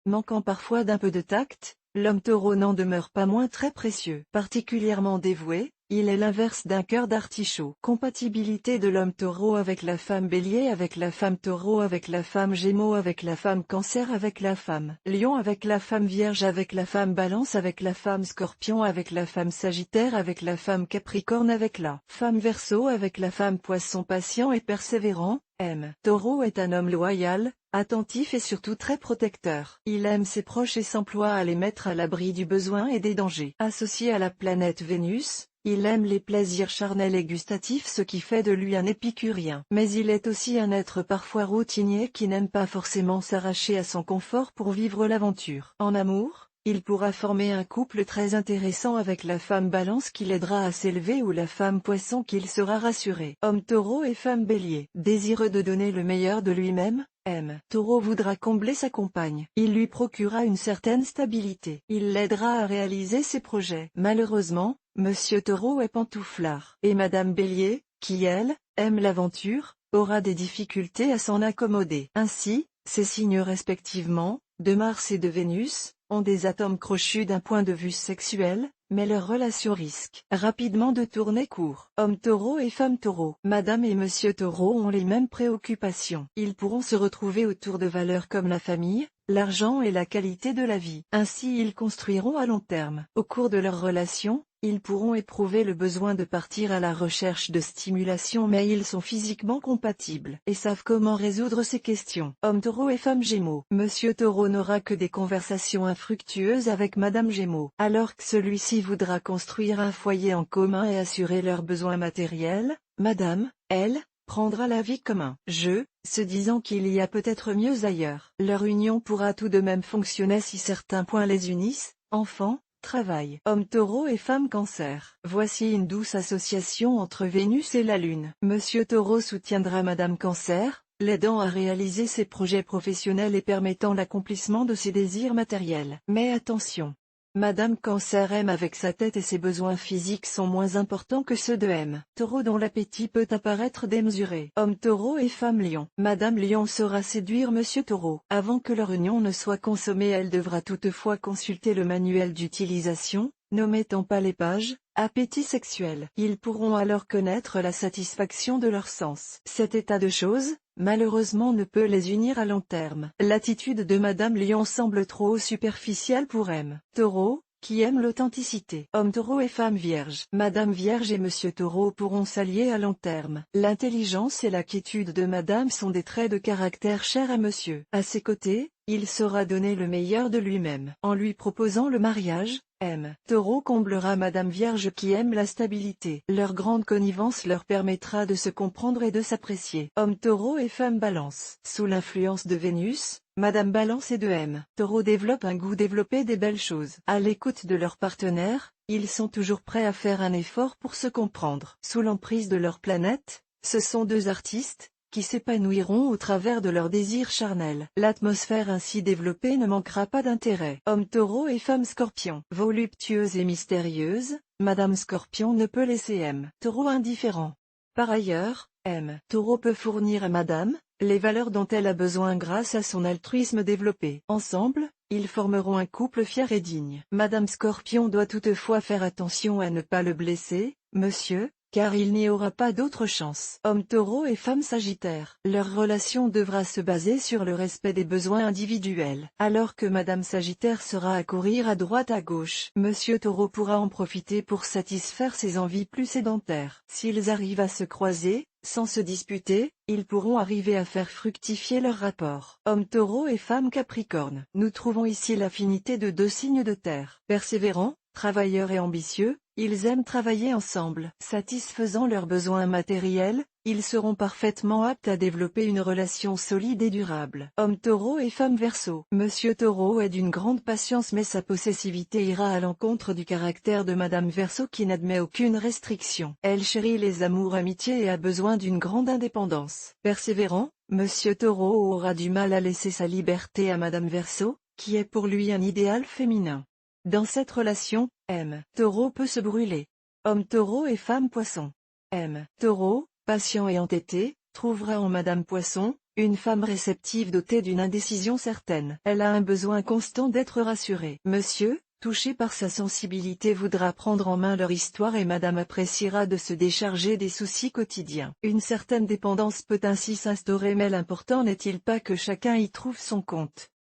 manquant parfois d'un peu de tact, l'homme taureau n'en demeure pas moins très précieux. Particulièrement dévoué, il est l'inverse d'un cœur d'artichaut. Compatibilité de l'homme taureau avec la femme bélier, avec la femme taureau, avec la femme gémeaux, avec la femme cancer, avec la femme lion, avec la femme vierge, avec la femme balance, avec la femme scorpion, avec la femme sagittaire, avec la femme capricorne, avec la femme verseau, avec la femme poisson patient et persévérant. Taureau est un homme loyal, attentif et surtout très protecteur. Il aime ses proches et s'emploie à les mettre à l'abri du besoin et des dangers. Associé à la planète Vénus, il aime les plaisirs charnels et gustatifs, ce qui fait de lui un épicurien. Mais il est aussi un être parfois routinier qui n'aime pas forcément s'arracher à son confort pour vivre l'aventure. En amour, il pourra former un couple très intéressant avec la femme balance qui l'aidera à s'élever ou la femme poisson qu'il sera rassuré. Homme taureau et femme bélier. Désireux de donner le meilleur de lui-même, Taureau voudra combler sa compagne. Il lui procurera une certaine stabilité. Il l'aidera à réaliser ses projets. Malheureusement, Monsieur Taureau est pantouflard. Et Madame Bélier, qui elle, aime l'aventure, aura des difficultés à s'en accommoder. Ainsi, ces signes respectivement, de Mars et de Vénus, ont des atomes crochus d'un point de vue sexuel, mais leur relation risque rapidement de tourner court. Homme taureau et femme taureau. Madame et monsieur taureau ont les mêmes préoccupations. Ils pourront se retrouver autour de valeurs comme la famille, l'argent et la qualité de la vie. Ainsi ils construiront à long terme. Au cours de leur relation, ils pourront éprouver le besoin de partir à la recherche de stimulation, mais ils sont physiquement compatibles et savent comment résoudre ces questions. Homme taureau et femme gémeaux. Monsieur taureau n'aura que des conversations infructueuses avec madame gémeaux, alors que celui-ci voudra construire un foyer en commun et assurer leurs besoins matériels. Madame, elle, prendra la vie comme un jeu, se disant qu'il y a peut-être mieux ailleurs. Leur union pourra tout de même fonctionner si certains points les unissent, enfants, travail. Homme taureau et femme cancer. Voici une douce association entre Vénus et la Lune. Monsieur taureau soutiendra madame cancer, l'aidant à réaliser ses projets professionnels et permettant l'accomplissement de ses désirs matériels. Mais attention! Madame Cancer aime avec sa tête et ses besoins physiques sont moins importants que ceux de Taureau dont l'appétit peut apparaître démesuré. Homme Taureau et femme Lion. Madame Lion saura séduire Monsieur Taureau. Avant que leur union ne soit consommée, elle devra toutefois consulter le manuel d'utilisation, n'omettant pas les pages, appétit sexuel. Ils pourront alors connaître la satisfaction de leur sens. Cet état de choses, malheureusement, ne peut les unir à long terme. L'attitude de Madame Lion semble trop superficielle pour Taureau, qui aime l'authenticité. Homme Taureau et femme Vierge. Madame Vierge et Monsieur Taureau pourront s'allier à long terme. L'intelligence et la quiétude de Madame sont des traits de caractère chers à Monsieur. À ses côtés, il saura donner le meilleur de lui-même. En lui proposant le mariage, Taureau comblera Madame Vierge qui aime la stabilité. Leur grande connivence leur permettra de se comprendre et de s'apprécier. Homme Taureau et femme Balance. Sous l'influence de Vénus, Madame Balance et de Taureau développent un goût développé des belles choses. À l'écoute de leur partenaire, ils sont toujours prêts à faire un effort pour se comprendre. Sous l'emprise de leur planète, ce sont deux artistes, qui s'épanouiront au travers de leurs désirs charnels. L'atmosphère ainsi développée ne manquera pas d'intérêt. Homme Taureau et femme Scorpion. Voluptueuse et mystérieuse, Madame Scorpion ne peut laisser Taureau indifférent. Par ailleurs, Taureau peut fournir à Madame les valeurs dont elle a besoin grâce à son altruisme développé. Ensemble, ils formeront un couple fier et digne. Madame Scorpion doit toutefois faire attention à ne pas le blesser, monsieur, car il n'y aura pas d'autre chance. Homme Taureau et femme Sagittaire. Leur relation devra se baser sur le respect des besoins individuels. Alors que Madame Sagittaire sera à courir à droite à gauche, Monsieur Taureau pourra en profiter pour satisfaire ses envies plus sédentaires. S'ils arrivent à se croiser, sans se disputer, ils pourront arriver à faire fructifier leur rapport. Homme Taureau et femme Capricorne. Nous trouvons ici l'affinité de deux signes de terre. Persévérants, travailleurs et ambitieux, ils aiment travailler ensemble. Satisfaisant leurs besoins matériels, ils seront parfaitement aptes à développer une relation solide et durable. Homme Taureau et femme Verseau. Monsieur Taureau est d'une grande patience mais sa possessivité ira à l'encontre du caractère de Madame Verseau qui n'admet aucune restriction. Elle chérit les amours amitiés et a besoin d'une grande indépendance. Persévérant, Monsieur Taureau aura du mal à laisser sa liberté à Madame Verseau, qui est pour lui un idéal féminin. Dans cette relation, Taureau peut se brûler. Homme Taureau et femme Poisson. Taureau, patient et entêté, trouvera en Madame Poisson, Une femme réceptive dotée d'une indécision certaine. Elle a un besoin constant d'être rassurée. Monsieur, touché par sa sensibilité, voudra prendre en main leur histoire et madame appréciera de se décharger des soucis quotidiens. Une certaine dépendance peut ainsi s'instaurer, mais l'important n'est-il pas que chacun y trouve son compte?